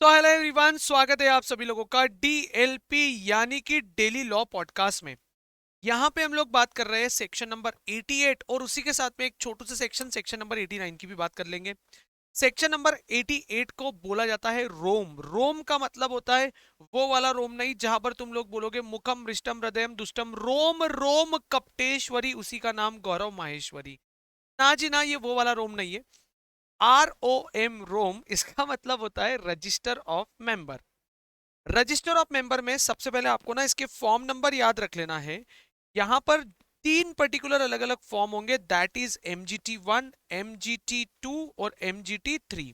तो hello everyone, स्वागत है आप सभी लोगों का डीएलपी यानी कि डेली लॉ पॉडकास्ट में। यहाँ पे हम लोग बात कर रहे हैं सेक्शन नंबर 88 और उसी के साथ में एक छोटू सा सेक्शन नंबर 89 की भी बात कर लेंगे। सेक्शन नंबर 88 को बोला जाता है रोम। रोम का मतलब होता है वो वाला रोम नहीं जहां पर तुम लोग बोलोगे मुखम रिष्टम हृदयम दुष्टम। रोम रोम कपटेश्वरी, उसी का नाम गौरव माहेश्वरी। ना जी ना, ये वो वाला रोम नहीं है। ROM रोम, इसका मतलब होता है register of member. Register of member में सबसे पहले आपको ना इसके फॉर्म नंबर याद रख लेना है। यहां पर तीन पर्टिकुलर अलग अलग फॉर्म होंगे, दैट इज MGT1, MGT2 और MGT3।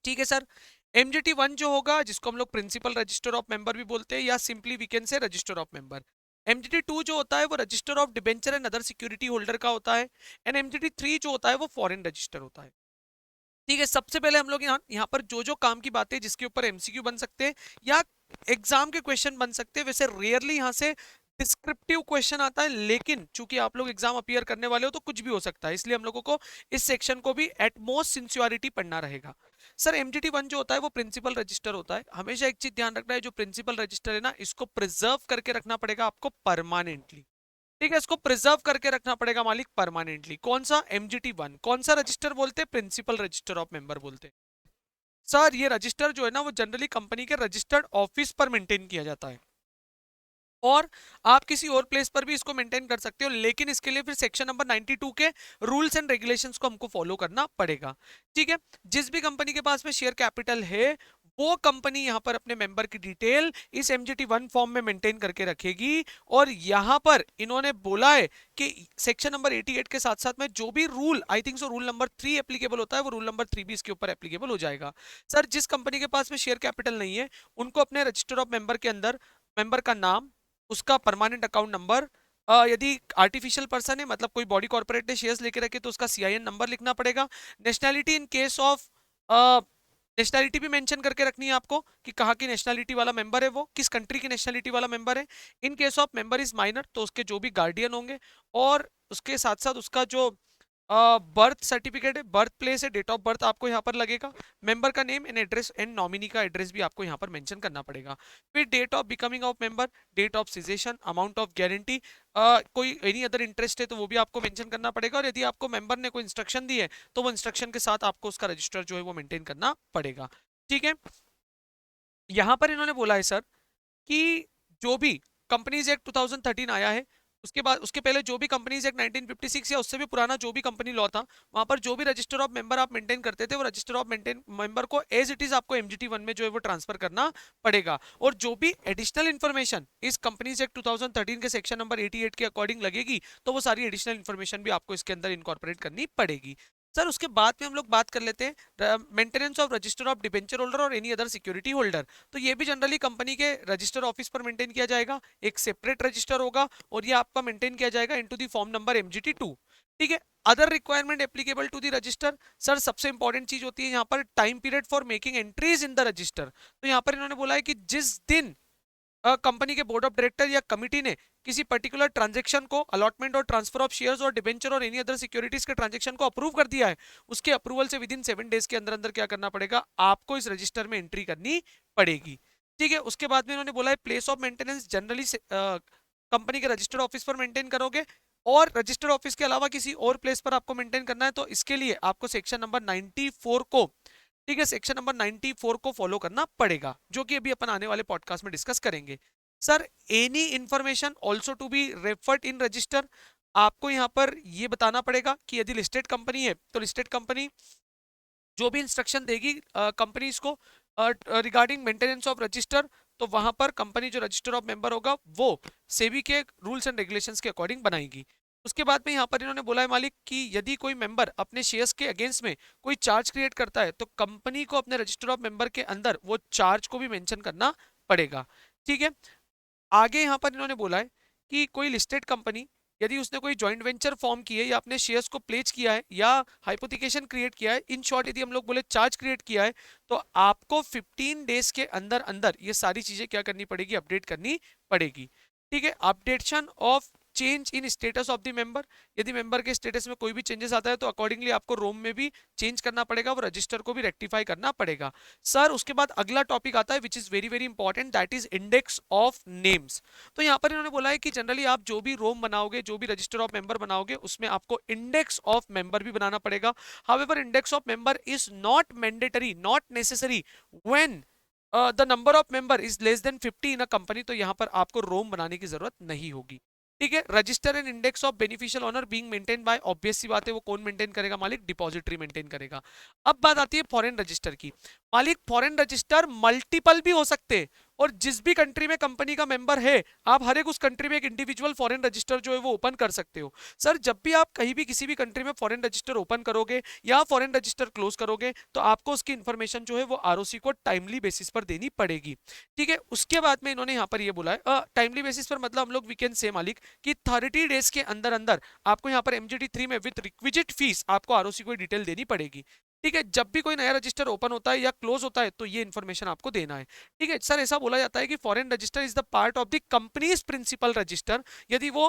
ठीक है सर। MGT1 जो होगा, जिसको हम लोग प्रिंसिपल रजिस्टर ऑफ मेंबर भी बोलते हैं या simply we can say register of member. MGT2 जो होता है वो register of debenture and other security holder का होता है। एंड MGT3 जो होता है वो फॉरेन रजिस्टर होता है। ठीक है, सबसे पहले हम लोग यहाँ यहाँ पर जो जो काम की बातें जिसके ऊपर एमसीक्यू बन सकते हैं या एग्जाम के क्वेश्चन बन सकते हैं, वैसे रेयरली यहाँ से डिस्क्रिप्टिव क्वेश्चन आता है, लेकिन चूंकि आप लोग एग्जाम अपीयर करने वाले हो तो कुछ भी हो सकता है, इसलिए हम लोगों को इस सेक्शन को भी एटमोस्ट सिंसियरिटी पढ़ना रहेगा। सर MGT1 जो होता है वो प्रिंसिपल रजिस्टर होता है। हमेशा एक चीज ध्यान रखना है, जो प्रिंसिपल रजिस्टर है ना, इसको प्रिजर्व करके रखना पड़ेगा आपको परमानेंटली। ठीक है, इसको प्रिजर्व करके रखना पड़ेगा मालिक परमानेंटली। कौन सा? MGT1। कौन सा रजिस्टर बोलते हैं? प्रिंसिपल रजिस्टर ऑफ मेंबर बोलते हैं। सर ये रजिस्टर जो है ना वो जनरली कंपनी के रजिस्टर्ड ऑफिस पर मेंटेन किया जाता है, और आप किसी और प्लेस पर भी इसको मेंटेन कर सकते हो, लेकिन इसके लिए फिर सेक्शन नंबर 92 के रूल्स एंड रेगुलेशंस को हमको फॉलो करना पड़ेगा। ठीक है, जिस भी कंपनी के पास में शेयर कैपिटल है वो कंपनी यहां पर अपने मेंबर की डिटेल इस MGT1 फॉर्म में मेंटेन करके रखेगी। और यहां पर इन्होंने बोला है कि सेक्शन नंबर 88 के साथ साथ में जो भी rule, I think so rule number 3 applicable होता है, वो रूल नंबर 3 भी इसके ऊपर एप्लीकेबल हो जाएगा। सर जिस कंपनी के पास में शेयर कैपिटल नहीं है उनको अपने रजिस्टर ऑफ मेंबर के अंदर मेंबर का नाम, उसका परमानेंट अकाउंट नंबर, यदि आर्टिफिशियल पर्सन है मतलब कोई बॉडी कॉर्पोरेट ने शेयर्स लेके रखे तो उसका CIN नंबर लिखना पड़ेगा। Nationality in case of, nationality भी मेंशन करके रखनी है आपको कि कहाँ की नेशनैलिटी वाला मेंबर है, वो किस कंट्री की नेशनैलिटी वाला मेंबर है। In case of member is minor तो उसके जो भी गार्डियन होंगे, और उसके साथ साथ उसका जो बर्थ सर्टिफिकेट है, बर्थ प्लेस है, डेट ऑफ बर्थ आपको यहाँ पर लगेगा। मेंबर का name and address and nominee का एड्रेस भी आपको यहाँ पर मेंशन करना पड़ेगा। फिर date of becoming of member, date of cessation, amount of guarantee, कोई एनी अदर इंटरेस्ट है तो वो भी आपको मेंशन करना पड़ेगा। और यदि आपको मेंबर ने कोई इंस्ट्रक्शन दी है तो वो इंस्ट्रक्शन के साथ आपको उसका रजिस्टर जो है वो मेंटेन करना पड़ेगा। ठीक है, यहाँ पर इन्होंने बोला है सर कि जो भी कंपनीज एक्ट 2013 आया है, उसके बाद उसके पहले जो भी कंपनीज एक्ट 1956 या उससे भी पुराना जो भी कंपनी लॉ था, वहां पर जो भी रजिस्टर ऑफ मेंबर आप मेंटेन करते थे वो रजिस्टर ऑफ मेंटेन मेंबर को एज इट इज आपको MGT1 में जो है वो ट्रांसफर करना पड़ेगा। और जो भी एडिशनल इन्फॉर्मेशन इस कंपनीज एक्ट 2013 के सेक्शन नंबर 88 के अकॉर्डिंग लगेगी तो वो सारी एडिशनल इन्फॉर्मेशन भी आपको इसके अंदर इनकॉर्पोरेट करनी पड़ेगी। सर उसके बाद में हम लोग बात कर लेते हैं maintenance of register of debenture holder और एनी अदर सिक्योरिटी होल्डर। तो ये भी जनरली कंपनी के रजिस्टर ऑफिस पर मेंटेन किया जाएगा, एक सेपरेट रजिस्टर होगा और ये आपका मेंटेन किया जाएगा into the form number MGT2। ठीक है, other requirement applicable to the register. Sir सबसे इंपॉर्टेंट चीज होती है यहाँ पर time period for making entries in the register. तो यहाँ पर इन्होंने बोला है कि जिस दिन कंपनी के बोर्ड ऑफ डायरेक्टर या कमिटी ने किसी पर्टिकुलर ट्रांजैक्शन को, अलॉटमेंट और ट्रांसफर ऑफ शेयर्स और डिबेंचर और एनी अदर सिक्योरिटीज के ट्रांजैक्शन को अप्रूव कर दिया है, उसके अप्रूवल से विद इन 7 डेज के अंदर अंदर क्या करना पड़ेगा, आपको इस रजिस्टर में एंट्री करनी पड़ेगी। ठीक है, उसके बाद में इन्होंने बोला है place of maintenance generally company के रजिस्टर्ड ऑफिस पर मेंटेन करोगे, और रजिस्टर्ड ऑफिस के अलावा किसी और प्लेस पर आपको मेंटेन करना है तो इसके लिए आपको सेक्शन नंबर 94 को, ठीक है, सेक्शन नंबर 94 को फॉलो करना पड़ेगा, जो कि अभी अपन आने वाले पॉडकास्ट में डिस्कस करेंगे। Sir any information also to be referred in register, आपको यहां पर ये बताना पड़ेगा कि यदि लिस्टेड कंपनी है तो लिस्टेड कंपनी जो भी इंस्ट्रक्शन देगी कंपनीज को रिगार्डिंग मेंटेनेंस ऑफ रजिस्टर, तो वहां पर कंपनी जो रजिस्टर ऑफ मेंबर होगा वो सेबी के रूल्स एंड रेगुलेशंस के अकॉर्डिंग बनाएगी। उसके बाद में यहाँ पर इन्होंने बोला है मालिक कि यदि कोई मेंबर अपने शेयर्स के अगेंस्ट में कोई चार्ज क्रिएट करता है तो कंपनी को अपने रजिस्टर ऑफ मेंबर के अंदर वो चार्ज को भी मेंशन करना पड़ेगा। ठीक है, आगे यहां पर इन्होंने बोला है कि कोई लिस्टेड कंपनी यदि उसने कोई जॉइंट वेंचर फॉर्म की है या अपने शेयर्स को प्लेज किया है या हाइपोथिकेशन क्रिएट किया है, इन शॉर्ट यदि हम लोग बोले चार्ज क्रिएट किया है, तो आपको 15 डेज के अंदर अंदर ये सारी चीजें क्या करनी पड़ेगी, अपडेट करनी पड़ेगी। ठीक है, updation of change in status of the member, यदि मेंबर के स्टेटस में कोई भी चेंजेस आता है तो अकॉर्डिंगली आपको रोम में भी चेंज करना पड़ेगा, वो रजिस्टर को भी रेक्टिफाई करना पड़ेगा। सर उसके बाद अगला टॉपिक आता है which is very very important, that is index of names. तो यहाँ पर इन्होंने बोला है कि जनरली आप जो भी रोम बनाओगे, जो भी रजिस्टर ऑफ मेंबर बनाओगे, उसमें आपको इंडेक्स ऑफ मेंबर भी बनाना पड़ेगा। However index of member is not mandatory, not necessary when the number of member is less than 50 in a company. तो यहां पर आपको रोम बनाने की जरूरत नहीं होगी। ठीक है, register and index of beneficial owner being maintain by, obvious सी बात है वो कौन मेंटेन करेगा, मालिक, डिपॉजिटरी मेंटेन करेगा। अब बात आती है फॉरेन रजिस्टर की। मालिक फॉरेन रजिस्टर मल्टीपल भी हो सकते हैं, और जिस भी कंट्री में कंपनी का मेंबर है, आप हर एक उस कंट्री में एक इंडिविजुअल फॉरेन रजिस्टर जो है वो ओपन कर सकते हो। सर जब भी आप कहीं भी किसी भी कंट्री में फॉरेन रजिस्टर ओपन करोगे या फॉरेन रजिस्टर क्लोज करोगे, तो आपको उसकी इंफॉर्मेशन जो है वो आरओसी को टाइमली बेसिस पर देनी पड़ेगी। ठीक है, उसके बाद में इन्होंने यहाँ पर ये बोला है टाइमली बेसिस पर, मतलब हम लोग वी कैन से मालिक कि 30 डेज के अंदर अंदर आपको यहाँ पर एमजीटी 3 में विद रिक्विजिट फीस आपको आरओसी को डिटेल देनी पड़ेगी। ठीक है, जब भी कोई नया रजिस्टर ओपन होता है या क्लोज होता है तो ये इन्फॉर्मेशन आपको देना है। ठीक है सर, ऐसा बोला जाता है कि foreign register is the part of the companies principal register, यदि वो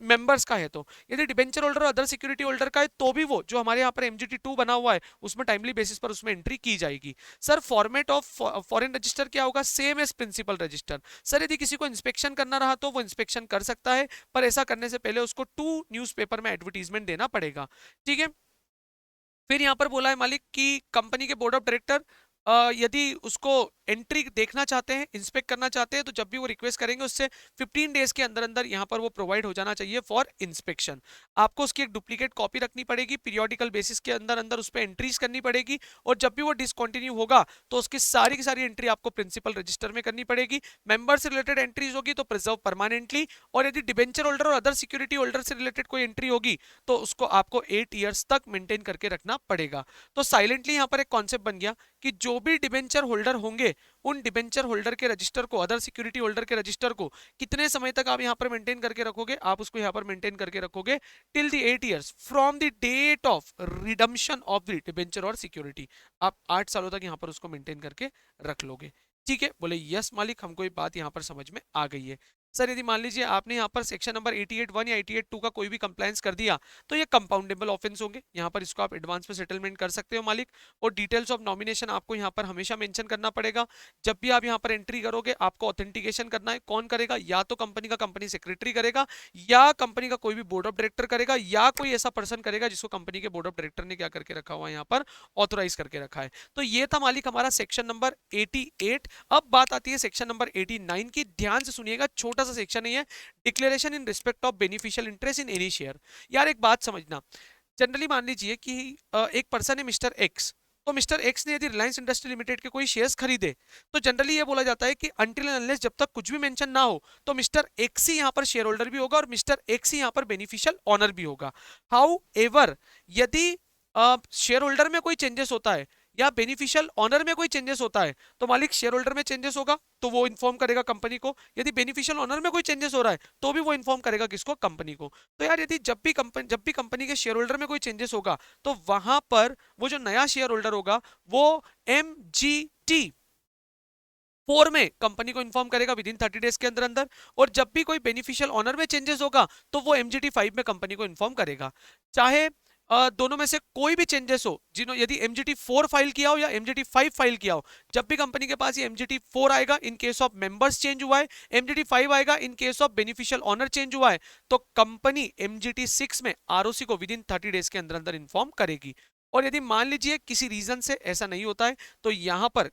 मेंबर्स का है तो। यदि डिबेंचर होल्डर और अदर सिक्योरिटी होल्डर का है तो भी वो जो हमारे यहाँ पर एमजीटी 2 बना हुआ है उसमें टाइमली बेसिस पर उसमें एंट्री की जाएगी। Sir format of foreign register क्या होगा, same as principal register. Sir यदि किसी को इंस्पेक्शन करना रहा तो वो इंस्पेक्शन कर सकता है, पर ऐसा करने से पहले उसको 2 न्यूज़पेपर में एडवर्टीजमेंट देना पड़ेगा। ठीक है, फिर यहां पर बोला है मालिक कि कंपनी के बोर्ड ऑफ डायरेक्टर यदि उसको एंट्री देखना चाहते हैं, इंस्पेक्ट करना चाहते हैं, तो जब भी वो रिक्वेस्ट करेंगे उससे 15 डेज के अंदर अंदर यहाँ पर वो प्रोवाइड हो जाना चाहिए फॉर इंस्पेक्शन। आपको उसकी एक डुप्लीकेट कॉपी रखनी पड़ेगी, पीरियोडिकल बेसिस के अंदर अंदर उस पर एंट्रीज करनी पड़ेगी, और जब भी वो डिसकंटिन्यू होगा तो उसकी सारी की सारी एंट्री आपको प्रिंसिपल रजिस्टर में करनी पड़ेगी। मेंबर से रिलेटेड एंट्रीज होगी तो प्रिजर्व परमानेंटली, और यदि डिबेंचर होल्डर और अदर सिक्योरिटी होल्डर से रिलेटेड कोई एंट्री होगी तो उसको आपको 8 ईयर्स तक मेंटेन करके रखना पड़ेगा। तो साइलेंटली यहाँ पर एक कॉन्सेप्ट बन गया कि जो भी डिबेंचर होल्डर होंगे उन डिबेंचर होल्डर के रजिस्टर को, अदर सिक्योरिटी होल्डर के रजिस्टर को कितने समय तक आप यहां पर मेंटेन करके रखोगे, आप उसको यहां पर मेंटेन करके रखोगे till the 8 years from the date of redemption of the debenture और सिक्योरिटी। आप 8 सालों तक यहां पर उसको मेंटेन करके रख लोगे। ठीक है, बोले यस मालिक, हमको ये बात यहां पर समझ में आ गई है। सर यदि मान लीजिए आपने यहाँ पर सेक्शन नंबर 88(1) या 88(2) का कोई भी कंप्लायंस कर दिया तो ये कंपाउंडेबल ऑफेंस होंगे, यहाँ पर इसको आप एडवांस में सेटलमेंट कर सकते हो मालिक। और डिटेल्स ऑफ नॉमिनेशन आपको यहाँ पर हमेशा मेंशन करना पड़ेगा। जब भी आप यहाँ पर एंट्री करोगे आपको ऑथेंटिकेशन करना है। कौन करेगा, या तो कंपनी का कंपनी सेक्रेटरी करेगा, या कंपनी का कोई भी बोर्ड ऑफ डायरेक्टर करेगा, या कोई ऐसा पर्सन करेगा जिसको कंपनी के बोर्ड ऑफ डायरेक्टर ने क्या करके रखा हुआ है, यहाँ पर ऑथोराइज करके रखा है। तो ये था मालिक हमारा सेक्शन नंबर 88। अब बात आती है सेक्शन नंबर 89 की। ध्यान से सुनिएगा, छोटा सा सेक्शन है, declaration in respect of beneficial interest in any share. यार एक बात समझना, जनरली मान लीजिए कि एक पर्सन है मिस्टर एक्स, तो मिस्टर एक्स ने यदि रिलायंस इंडस्ट्री लिमिटेड के कोई शेयर्स खरीदे तो जनरली ये बोला जाता है कि अनटिल एंड अनलेस, जब तक कुछ भी मेंशन ना हो, तो मिस्टर एक्स ही यहां पर शेयर होल्डर भी होगा और मिस्टर एक्स ही यहां पर बेनिफिशियल ऑनर भी होगा। हाउ एवर यदि शेयर होल्डर में कोई चेंजेस होता है या बेनिफिशियल ऑनर में कोई चेंजेस होता है तो मालिक शेयर होल्डर में चेंजेस होगा तो वो इन्फॉर्म करेगा कंपनी को, यदि बेनिफिशियल ऑनर में कोई चेंजेस हो रहा है तो भी वो इन्फॉर्म करेगा किसको, कंपनी को। तो यार यदि जब भी कंपनी के शेयर होल्डर में कोई चेंजेस होगा तो वहां पर वो जो नया शेयर होल्डर होगा वो MGT 4 में कंपनी को इन्फॉर्म करेगा विद इन 30 डेज के अंदर अंदर, और जब भी कोई बेनिफिशियल ऑनर में चेंजेस होगा तो वो MGT 5 में कंपनी को इन्फॉर्म करेगा। चाहे दोनों में से कोई भी चेंजेस हो, यदि MGT 4 फाइल किया हो या MGT 5 फाइल किया हो, जब भी कंपनी के पास ये MGT 4 आएगा in case of members change हुआ है, MGT 5 आएगा in case of beneficial owner change हुआ है, तो कंपनी MGT 6 में ROC को विद इन 30 डेज के अंदर अंदर इन्फॉर्म करेगी। और यदि मान लीजिए किसी रीजन से ऐसा नहीं होता है तो यहां पर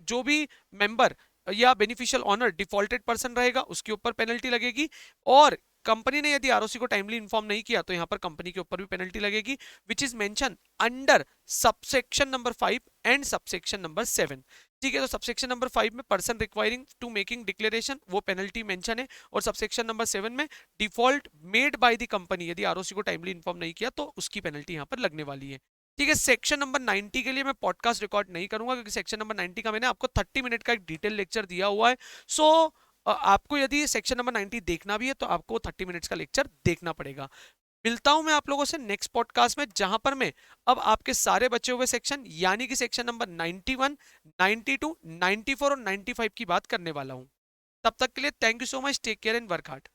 जो भी मेंबर या बेनिफिशियल ऑनर डिफॉल्टेड पर्सन रहेगा उसके ऊपर पेनल्टी लगेगी, और कंपनी ने यदि आरओसी को टाइमली इन्फॉर्म नहीं किया तो यहां पर कंपनी के ऊपर भी पेनल्टी लगेगी, which is mention under subsection number 5 and subsection number 7। ठीक है, तो सबसेक्शन नंबर 5 में person requiring to making declaration वो पेनल्टी मेंशन है, और सबसेक्शन नंबर 7 में default made by the company, यदि आरओसी को टाइमली इन्फॉर्म नहीं किया तो उसकी पेनल्टी यहां पर लगने वाली है। ठीक है, सेक्शन नंबर 90 के लिए मैं पॉडकास्ट रिकॉर्ड नहीं करूंगा क्योंकि सेक्शन नंबर 90 का मैंने आपको 30 मिनट का एक डिटेल लेक्चर दिया हुआ है। सो आपको यदि सेक्शन नंबर 90 देखना भी है तो आपको 30 मिनट्स का लेक्चर देखना पड़ेगा। मिलता हूं मैं आप लोगों से नेक्स्ट पॉडकास्ट में, जहां पर मैं अब आपके सारे बचे हुए सेक्शन यानी कि सेक्शन नंबर 91, 92, 94 और 95 की बात करने वाला हूं। तब तक के लिए thank you so much, take care and work hard.